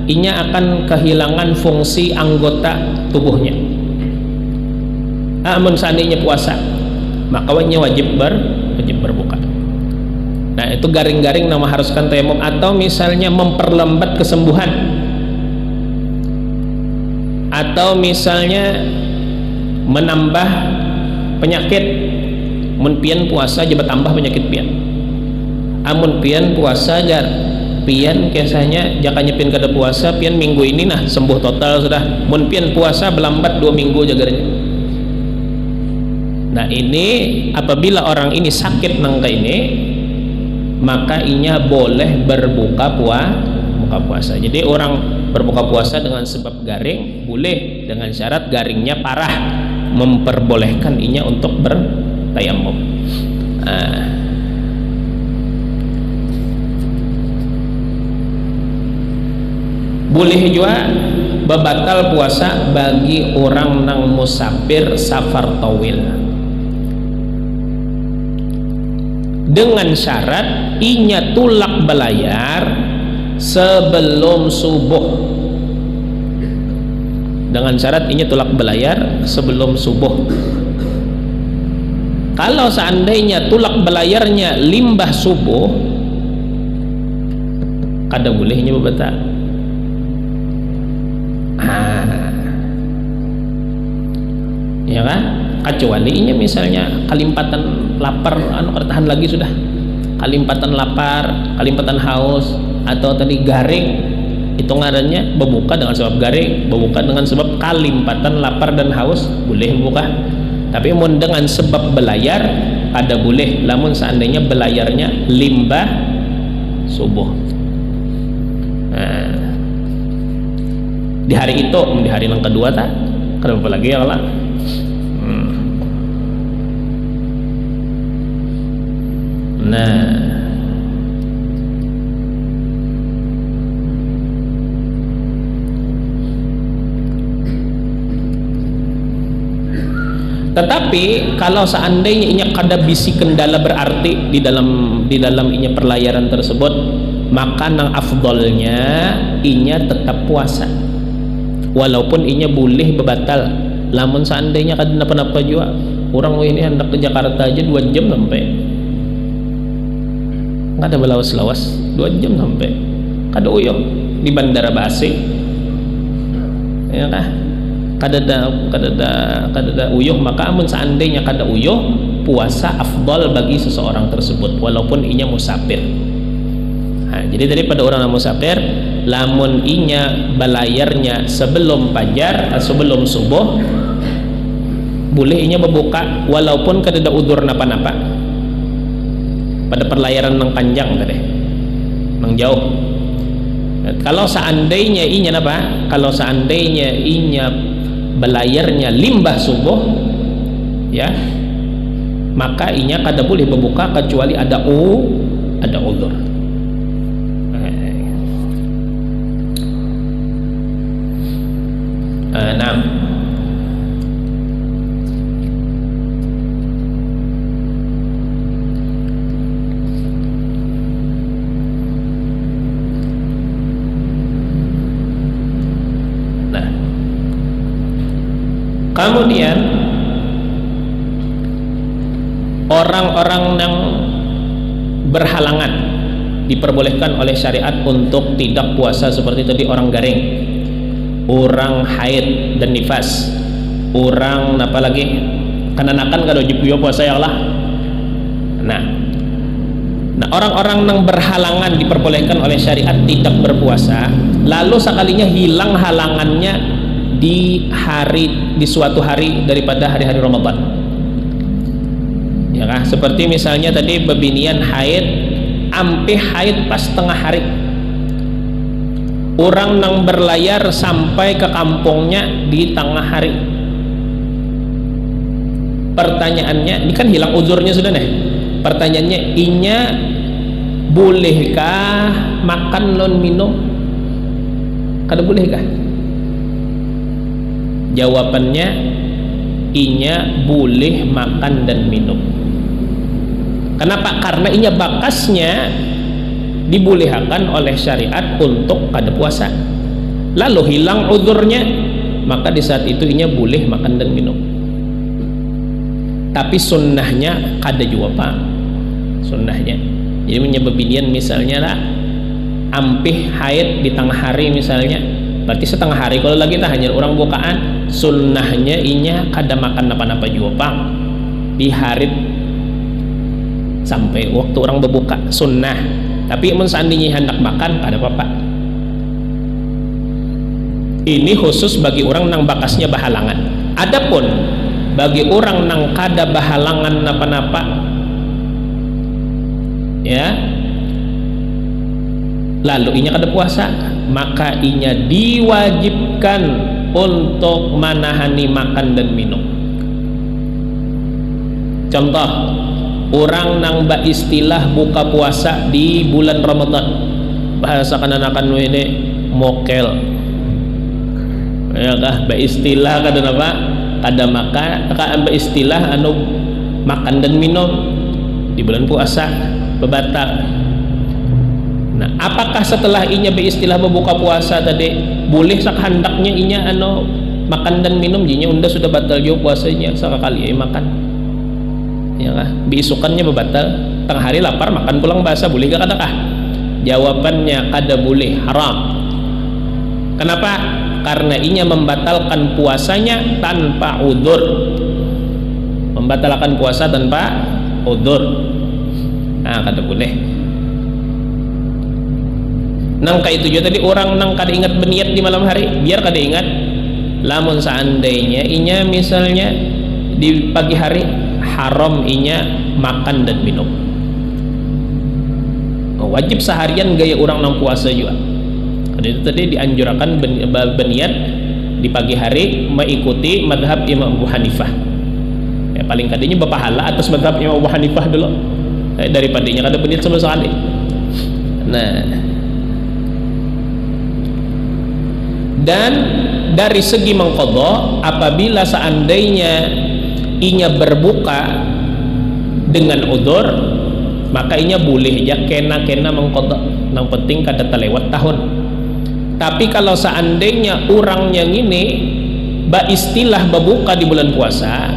inya akan kehilangan fungsi anggota tubuhnya. Namun seandainya puasa, maka wajib berbuka. Nah, itu garing-garing nama haruskan tayamum. Atau misalnya memperlambat kesembuhan, atau misalnya menambah penyakit. Mun pian puasa aja bertambah penyakit pian. Amun pian puasa aja pian kesanya jakanya pian kada puasa, pian minggu ini nah sembuh total sudah. Mun pian puasa berlambat 2 minggu jagarnya. Nah, ini apabila orang ini sakit nangka ini, maka inya boleh berbuka puasa. Jadi orang berbuka puasa dengan sebab garing boleh, dengan syarat garingnya parah, memperbolehkan inya untuk bertayamum. Boleh juga batal puasa bagi orang nang musafir safar tawil, dengan syarat inya tulak belayar sebelum subuh. Dengan syarat inya tulak belayar sebelum subuh. Kalau seandainya tulak belayarnya limbah subuh, kada bolehnya batal. Ya kan? Kecuali inya misalnya kalimpatan lapar, kada tahan lagi sudah. Kalimpatan lapar, kalimpatan haus, atau tadi garing, itu ngarannya berbuka dengan sebab garing, berbuka dengan sebab kalimpatan lapar dan haus, boleh buka. Tapi mun dengan sebab belayar ada boleh, namun seandainya belayarnya limbah subuh. Di hari itu, di hari yang kedua tak, kenapa lagi ya Allah? Nah, tetapi Tapi kalau seandainya inya kada bisi kendala berarti di dalam inya perlayaran tersebut, maka nang afdolnya inya tetap puasa walaupun inya boleh bebatal. Lamun seandainya kada napa-napa juga, orang ini hendak ke Jakarta aja 2 jam sampai, kada belawas-lawas 2 jam sampai, kada uyong di bandara basi, ya kah? Kada ada uyuh. Maka amun seandainya kada uyuh, puasa afdal bagi seseorang tersebut walaupun inya musafir. Nah, jadi daripada orang yang musafir, lamun inya balayarnya sebelum fajar atau sebelum subuh, boleh inya berbuka walaupun kada ada udzur napa-napa pada perlayaran nang panjang tadi, nang jauh. Kalau seandainya inya apa? Kalau seandainya inya belayarnya limbah subuh, ya, maka inya kada boleh berbuka kecuali ada udzur. Nah, kemudian orang-orang yang berhalangan diperbolehkan oleh syariat untuk tidak puasa seperti tadi: orang garing, orang haid dan nifas, orang apa lagi kananakan kada wajib puasa ya Allah. Nah, orang-orang yang berhalangan diperbolehkan oleh syariat tidak berpuasa, lalu sekalinya hilang halangannya di suatu hari daripada hari-hari Ramadan, ya kah? Seperti misalnya tadi bebinian haid, ampe haid pas tengah hari, orang nang berlayar sampai ke kampungnya di tengah hari. Pertanyaannya, ini kan hilang uzurnya sudah nih. Pertanyaannya, inya bolehkah makan lon minum? Kada bolehkah? Jawabannya, inya boleh makan dan minum. Kenapa? Karena inya bakasnya dibolehkan oleh syariat untuk kada puasa, lalu hilang uzurnya, maka di saat itu inya boleh makan dan minum. Tapi sunnahnya kada juga pak, sunnahnya. Jadi menyebabkan misalnya lah ampih haid di tengah hari misalnya, berarti setengah hari. Kalau lagi tak hanya orang bukaan, sunnahnya inya kada makan apa-apa juga pak di hari sampai waktu orang berbuka, sunnah. Tapi seandainya hendak makan, ada apa-apa. Ini khusus bagi orang nang bakasnya bahalangan. Adapun bagi orang nang kada bahalangan napa-napa, ya, lalu inya kada puasa, maka inya diwajibkan untuk menahani makan dan minum. Contoh, orang nang istilah buka puasa di bulan Ramadan, bahasa kananakan ini mokel, ya kah? Istilah kada apa? Kada makan, kada istilah anu makan dan minum di bulan puasa bebatal. Nah, apakah setelah inya beristilah berbuka puasa tadi boleh sakhandaknya inya anu makan dan minum? Jinya unda sudah batal juga puasanya sekali makan, ya kah? Beisukannya berbatal, tengah hari lapar makan pulang basah, boleh gak kadakah? Jawabannya kada boleh, haram. Kenapa? Karena inya membatalkan puasanya tanpa udzur, membatalkan puasa tanpa udzur. Nah, kada boleh. Nang kayak itu juga tadi, orang nang kada ingat berniat di malam hari, biar kada ingat. Lamun seandainya inya misalnya di pagi hari, haram inya makan dan minum. Wajib seharian gaya orang nang puasa juga. Karena itu tadi dianjurkan berniat di pagi hari mengikuti madhab Imam Abu Hanifah. Ya, paling kadanya berpahala atas madhab Imam Abu Hanifah dulu, daripadanya kada berniat sama sekali. Nah, dan dari segi mengqadha, apabila seandainya inya berbuka dengan udzur, maka inya boleh aja kena mengqadha, yang penting kada terlewat tahun. Tapi kalau seandainya orang yang ini istilah berbuka di bulan puasa,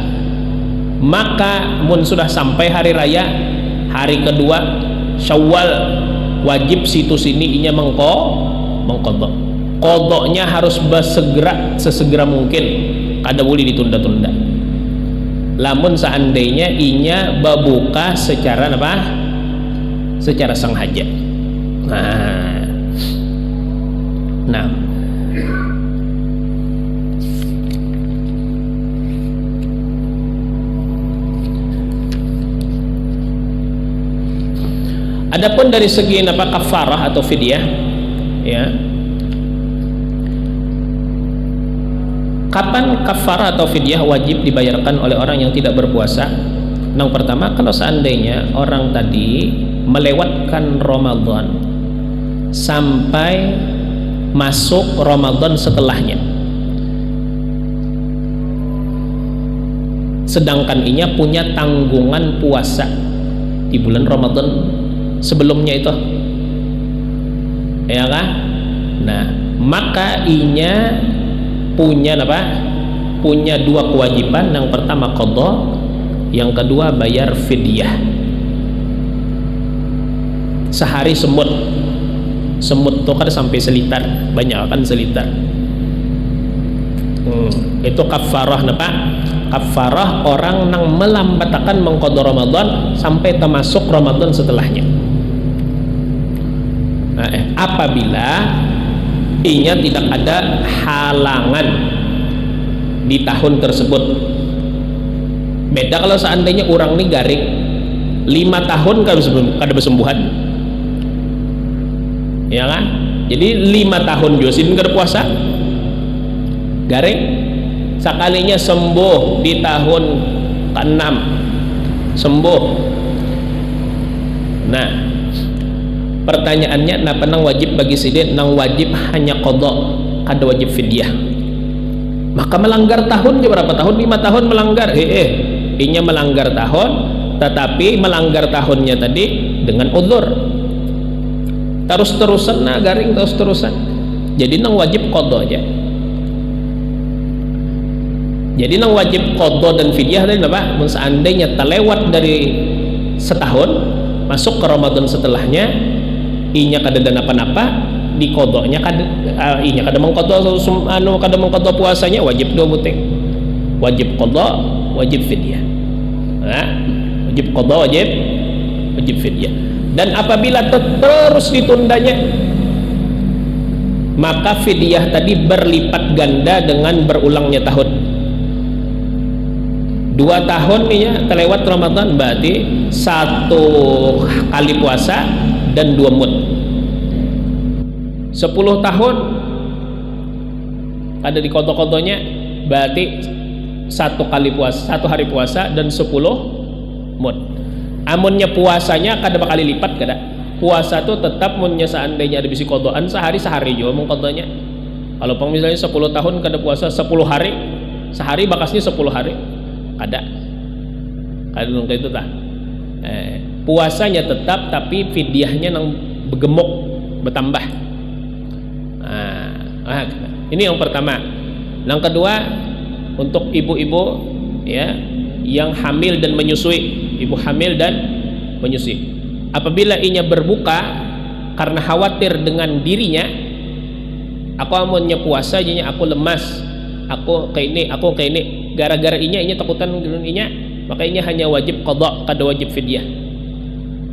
maka mun sudah sampai hari raya, hari kedua Syawal, wajib situ sini inya mengqadha. Qadhanya harus sesegera mungkin, kada boleh ditunda-tunda. Lamun seandainya inya berbuka secara apa? Secara sengaja. Nah, adapun dari segi apa kafarah atau fidyah, ya, kapan kafarah atau fidyah wajib dibayarkan oleh orang yang tidak berpuasa? Yang pertama, kalau seandainya orang tadi melewatkan Ramadan sampai masuk Ramadan setelahnya, sedangkan inya punya tanggungan puasa di bulan Ramadan sebelumnya itu, ya kan? Nah, maka inya punya apa? Punya dua kewajiban. Yang pertama qadha, yang kedua bayar fidyah. Sehari semut tuh kan sampai seliter, banyak kan seliter. Itu kafarah apa? Kafarah orang yang melambatkan mengqadha Ramadan sampai termasuk Ramadan setelahnya. Nah, apabila inya tidak ada halangan di tahun tersebut. Beda kalau seandainya orang ini garing 5 tahun kada bersembuhan, ya kan? Jadi 5 tahun Josin kada puasa, garing, sekalinya sembuh di tahun ke-6 sembuh. Nah, pertanyaannya, napa nang wajib bagi sidin? Nang wajib hanya qadha, kada wajib fidyah. Maka melanggar tahun berapa tahun? 5 tahun melanggar. Inya melanggar tahun, tetapi melanggar tahunnya tadi dengan udzur. Terus-terusan nah garing terus-terusan. Jadi nang wajib qadha aja. Jadi nang wajib qadha dan fidyah tadi apa? Seandainya terlewat dari setahun, masuk ke Ramadan setelahnya, inya kada ada napa-napa, di qadhanya inya kada mengqadha kada mengqadha puasanya, wajib dua buting. Wajib qadha, wajib fidyah. Nah, wajib qadha, wajib fidyah. Dan apabila terus ditundanya, maka fidyah tadi berlipat ganda dengan berulangnya tahun. 2 tahun ya terlewat Ramadan, berarti 1 kali puasa dan 2 mud. 10 tahun ada di qadha-qadhanya, berarti 1 kali puasa, 1 hari puasa dan 10 mud. Amunnya puasanya kada bakal lipat, kada. Puasa tuh tetap munnya seandainya ada bisi qadhaan sehari jo mung qadhanya. Kalau misalnya 10 tahun kada puasa 10 hari, sehari bakasnya 10 hari. Kada nung itu tah. Puasanya tetap, tapi fidyahnya nang begemuk bertambah. Ini yang pertama. Yang kedua, untuk ibu-ibu ya yang hamil dan menyusui, ibu hamil dan menyusui, apabila inya berbuka karena khawatir dengan dirinya, aku amunnya puasa jadinya aku lemas, aku kayak ini gara-gara inya takutan inya, maka inya hanya wajib qadha, kada wajib fidyah.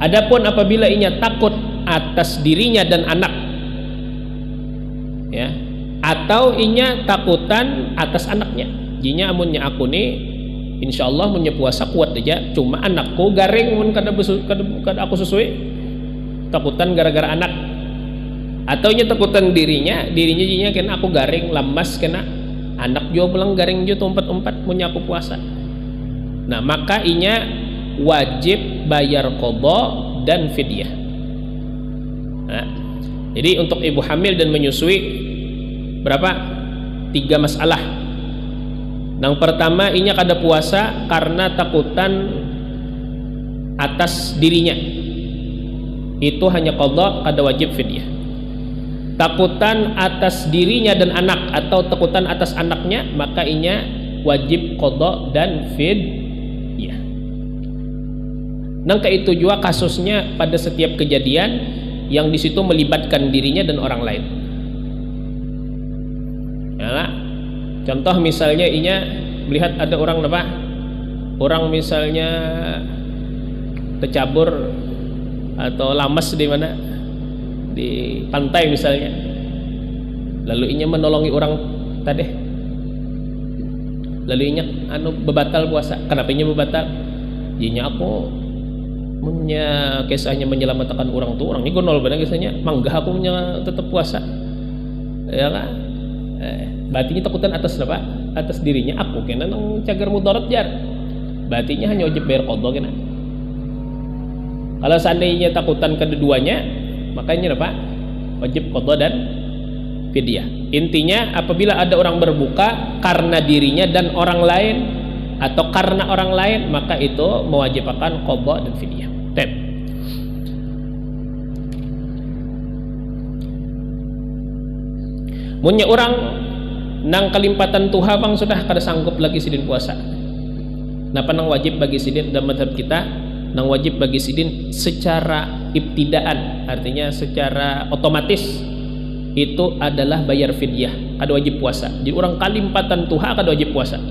Adapun apabila inya takut atas dirinya dan anak, ya, atau inya takutan atas anaknya, jinya amunnya aku nih insyaallah munnya puasa kuat aja, cuma anakku garing mun kada aku susui, takutan gara-gara anak. Atau inya takutan dirinya jinya kena aku garing lemas, kena anak jo pulang garing jo tempat-tempat munnya aku puasa. Nah, maka inya wajib bayar qadha dan fidyah. Nah, jadi untuk ibu hamil dan menyusui berapa? 3 masalah. Yang pertama inya kada puasa karena takutan atas dirinya, itu hanya qadha, kada wajib fidyah. Takutan atas dirinya dan anak atau takutan atas anaknya, maka inya wajib qadha dan fidyah. Nangka itu juga kasusnya pada setiap kejadian yang di situ melibatkan dirinya dan orang lain. Ya, contoh misalnya inya melihat ada orang apa? Orang misalnya tercabur atau lamas di mana? Di pantai misalnya. Lalu inya menolongi orang tadi. Lalu inya bebatal puasa. Kenapa inya bebatal? Inya aku punya kisahnya menyelamatkan orang tuh, orang ini gonol benar kisahnya, manggah aku punya tetap puasa, ya kan? Batinya takutan atas apa? Atas dirinya aku kena nang cagar mudarat jar. Batinya hanya wajib bayar qadha kena. Kalau seandainya takutan keduanya, makanya apa? Wajib qadha dan fidyah. Intinya apabila ada orang berbuka karena dirinya dan orang lain atau karena orang lain, maka itu mewajibkan qadha dan fidyah. Munnya orang nang kalimpatan tuha bang sudah kada sanggup lagi sidin puasa. Napa nang wajib bagi sidin dalam mazhab kita, nang wajib bagi sidin secara ibtidaan, artinya secara otomatis itu adalah bayar fidyah, kada wajib puasa. Jadi orang kalimpatan tuha kada wajib puasa.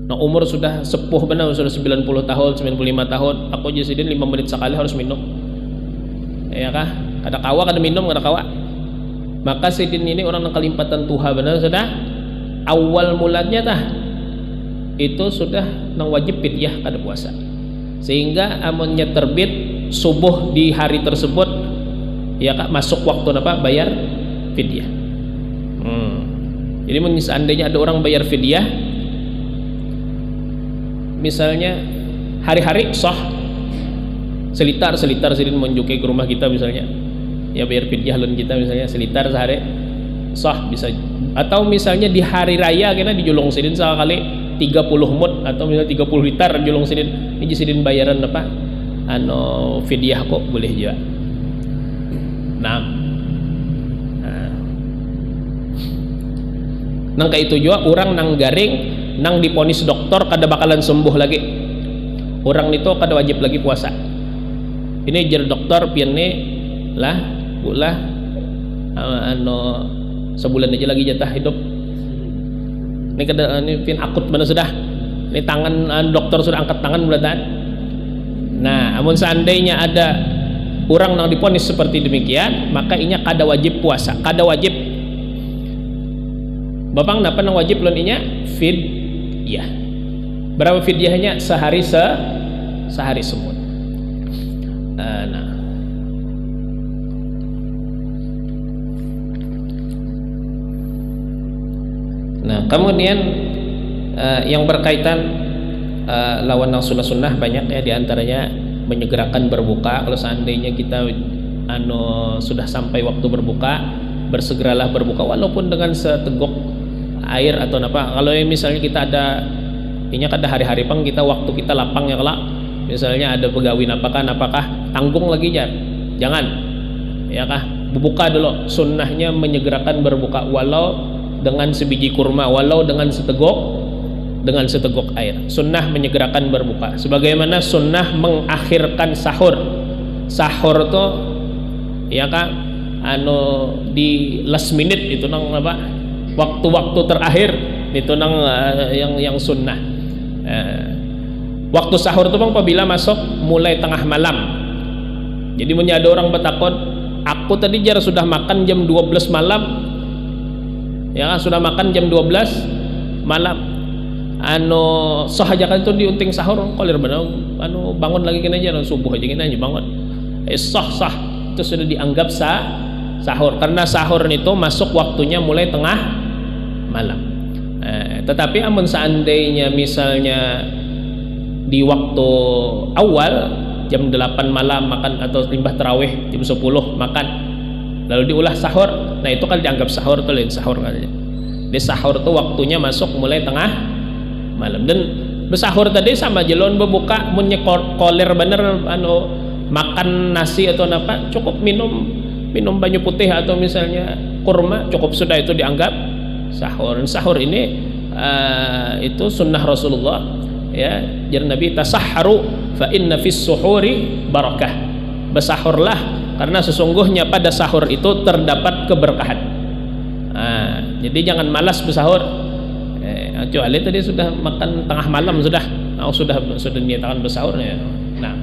Nah umur sudah sepuh benar, sudah 90 tahun, 95 tahun, aku aja sidin 5 menit sekali harus minum. Ya kah? Kada kawa kada minum, kada kawa. Maka sidin ini orang yang kelimpatan tuha benar sudah awal mulanya tah itu sudah nang wajib fidyah kada puasa. Sehingga amunnya terbit subuh di hari tersebut, ya kak, masuk waktu apa bayar fidyah. Jadi seandainya ada orang bayar fidyah, misalnya hari-hari sah selitar sidin menjukai ke rumah kita misalnya, ya bayar fidyah lun kita misalnya selitar sehari sah bisa. Atau misalnya di hari raya kena dijulung sidin sekali 30 mut atau misalnya 30 liter julung sidin, ini sidin bayaran apa fidyah kok boleh juga. Nang kayak itu juga orang nang garing nang diponis dokter kada bakalan sembuh lagi, orang itu kada wajib lagi puasa. Ini jar dokter pianne lah bulah sebulan aja lagi jatah hidup. Ini kada ini pian akut mana sudah. Ini tangan dokter sudah angkat tangan bulatan. Nah, amun seandainya ada orang yang diponis seperti demikian, maka inya kada wajib puasa, kada wajib. Bapang napa nang wajib lon inya fidyah. Berapa fidyahnya? Sehari semut. Nah, kemudian yang berkaitan lawan nang sunnah banyak ya, diantaranya menyegerakan berbuka. Kalau seandainya kita sudah sampai waktu berbuka, bersegeralah berbuka walaupun dengan seteguk air atau apa. Kalau misalnya kita ada hari-hari pang kita waktu kita lapang ya kelak, misalnya ada pegawai apakah tanggung lagi jangan ya kah, berbuka dulu. Sunnahnya menyegerakan berbuka walau dengan sebiji kurma, walau dengan seteguk air. Sunnah menyegerakan berbuka, sebagaimana sunnah mengakhirkan sahur tuh ya kak di last minute itu nang apa, waktu-waktu terakhir itu nang yang sunnah. Waktu sahur itu bang apabila masuk mulai tengah malam. Jadi ada orang bertakon, aku tadi sudah makan jam 12 malam ya kan, sudah makan jam 12 malam sahajakan itu diunting sahur kolir benar bangun lagi kena aja subuh aja kena aja bangun sah itu sudah dianggap sahur, karena sahur itu masuk waktunya mulai tengah malam. Tetapi amun seandainya misalnya di waktu awal jam 8 malam makan atau limbah tarawih jam 10 makan lalu diulah sahur, nah itu kan dianggap sahur tuh lain sahur katanya. Jadi sahur tuh waktunya masuk mulai tengah malam. Dan bersahur tadi sama jelon berbuka munnya koler bener makan nasi atau apa, cukup minum banyu putih atau misalnya kurma, cukup sudah itu dianggap sahur. Sahur ini itu sunnah Rasulullah ya. Jadi Nabi, tasahharu fa inna fis suhuri barakah. Bersahurlah karena sesungguhnya pada sahur itu terdapat keberkahan. Jadi jangan malas bersahur. Kecuali tadi sudah makan tengah malam sudah niatkan bersahur ya. Nah,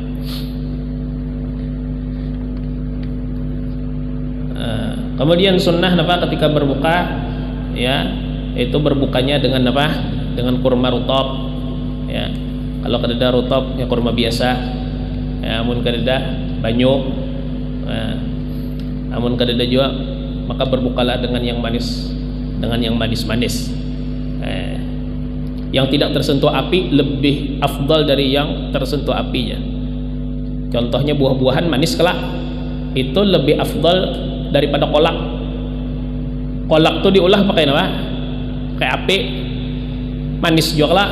kemudian sunnah apa ketika berbuka ya, itu berbukanya dengan apa? Dengan kurma rutab ya. Kalau kadeda rutab ya kurma biasa ya, amun kadeda banyu amun kadeda juga maka berbukalah dengan yang manis, yang tidak tersentuh api lebih afdal dari yang tersentuh apinya. Contohnya buah-buahan manis kelak itu lebih afdal daripada kolak. Kolak tuh diolah pakai apa? Kayak api, manis juga lah.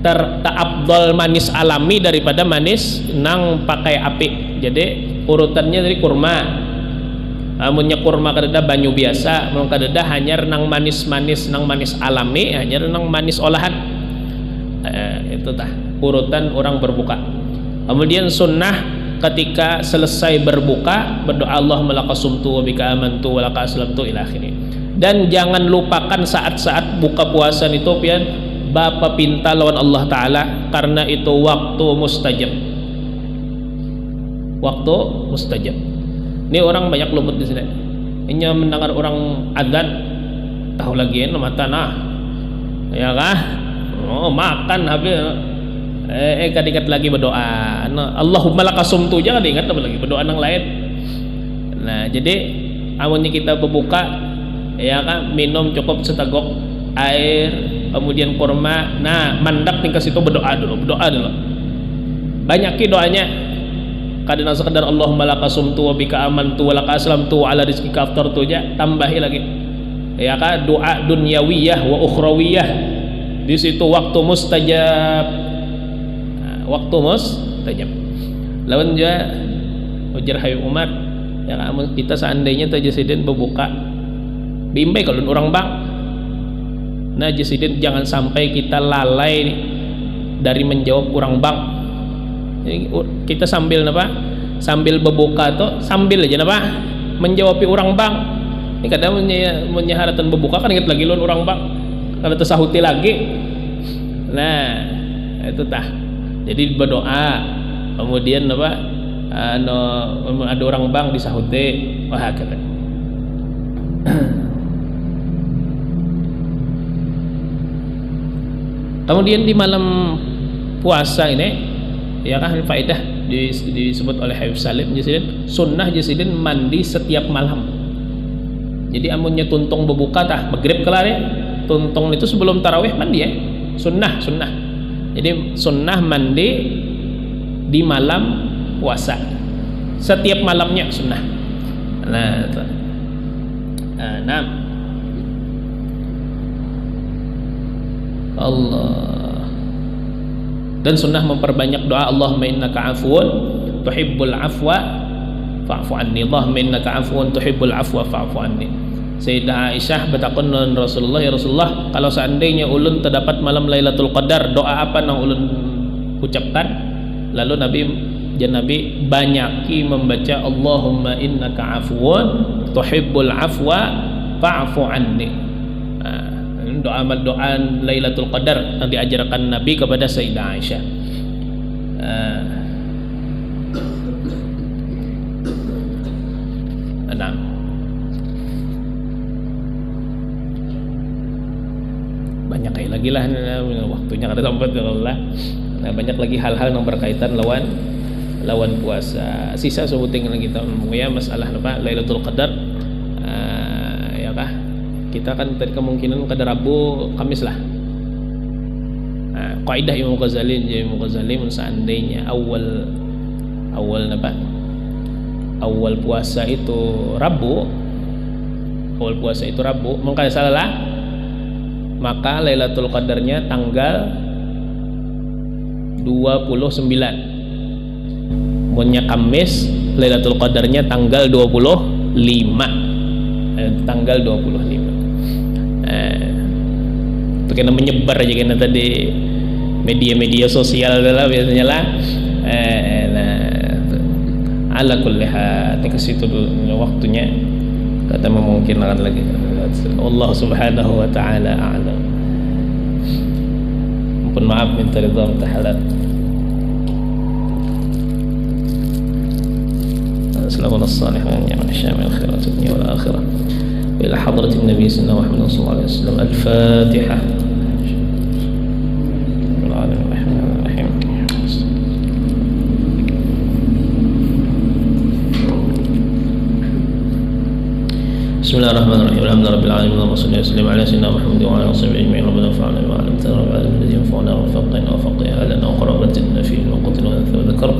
Terafdal manis alami daripada manis nang pakai api. Jadi urutannya dari kurma. Amunnya kurma kadeda banyu biasa, mun kadeda hanya nang manis alami, hanya nang manis olahan. Itu tah urutan orang berbuka. Kemudian sunnah ketika selesai berbuka berdoa Allahumma laqasumtu wa bika amantu wa laka aslamtu ila akhirih. Dan jangan lupakan saat-saat buka puasa itu pian Bapak pinta lawan Allah Ta'ala, karena itu waktu mustajab. Waktu mustajab. Ini orang banyak luput di sini. Hanya mendengar orang adzan, tahu lagi mata nah, ya kah? Oh makan habis. Ingat lagi berdoa. Allahumma lakasumtu, jangan diingat lagi berdoa yang lain. Nah jadi amunnya kita berbuka, ya kan, minum cukup setagok air, kemudian kurma. Nah mandak tingkat situ berdoa dulu. Banyakin doanya. Kadang sekedar Allahumma lakasumtu wa bika amantu wa laka aslamtu ala rizqika aftartu aja, tambahi lagi ya kan, doa dunyawiyah wa ukhrawiyah. Di situ waktu mustajab. Waktu mustajab. Lawan juga ujar Habib Umar ya kan, kita seandainya tajasidin berbuka bimbai kalau orang bang. Nah jasidin jangan sampai kita lalai dari menjawab orang bang. Jadi kita sambil apa? Sambil berbuka tuh sambil aja apa? Menjawabi orang bang. Ini kadang menyaharatan berbuka kan ingat lagi lon orang bang. Kalau tersahuti lagi. Nah, itu tah. Jadi berdoa. Kemudian apa? Ada orang bang disahuti. Wah, kata. Kemudian di malam puasa ini ya kan faedah disebut oleh Habib Salim jasidin, sunnah jasidin mandi setiap malam. Jadi amunnya tuntung berbuka tah maghrib kelar ya, tuntung itu sebelum tarawih mandi ya, sunnah. Jadi sunnah mandi di malam puasa setiap malamnya sunnah. Nah itu. Nah Allah. Dan sunnah memperbanyak doa Allahumma innaka afuun tuhibbul afwa fa'fu anni. Allahumma innaka afuun tuhibbul afwa fa'fu anni. Sayyidah Aisyah bertakun dengan Rasulullah, ya Rasulullah, kalau seandainya ulun terdapat malam Lailatul Qadar, doa apa yang ulun ucapkan? Lalu Nabi banyaki membaca Allahumma innaka afuun tuhibbul afwa fa'fu anni. Doa Lailatul Qadar yang diajarkan Nabi kepada Sayyidah Aisyah. Banyak kayak lagi lah waktunya kada sempat Allah. Nah, banyak lagi hal-hal yang berkaitan lawan puasa. Sisa sebutin lagi kita ya masalah apa Lailatul Qadar. Ya kah? Kita kan tadi kemungkinan pada Rabu Kamis lah. Kaidah Imam Ghazali seandainya awal puasa itu Rabu, awal puasa itu Rabu, maka salah, maka Lailatul Qadarnya tanggal 29. Punya Kamis, Lailatul Qadarnya tanggal 25. Tanggal 25. Itu kena menyebar aja kena tadi media-media sosial adalah biasanya lah. Ala kulli hal ke situ dulu waktunya, kata memungkinkan lagi. Allah Subhanahu wa taala a'lam. Mohon maaf, minta ridha, minta halal. Assalamualaikum warahmatullahi wabarakatuh. Dunia wal akhirah. Ila hadratin Nabi sallallahu alaihi wasallam. Al-Fatihah. Bismillahirrahmanirrahim. Alhamdulillahirabbil alamin. Allahumma shalli wa sallim ala sayyidina Muhammad wa ala alihi ajma'in. Rabbana fa'alna bima 'allamtana wa 'allimna alladhi yanfa'una wa faqina wa faqih lana wa qarabatina fi al-waqti wa dhikr.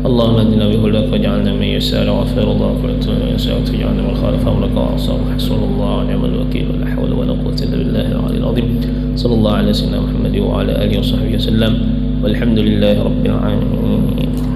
Allahumma hadina bi hudak waj'alna min yasara wa firda wa qulna yasara waj'alna min khalif amrika wa asar. Hasbunallahu wa ni'mal wakeel. La hawla wa la quwwata illa billahi al-'aliyyil 'azim. Sallallahu ala sayyidina Muhammad wa ala alihi wa sahbihi wasallam. Walhamdulillahi rabbil alamin.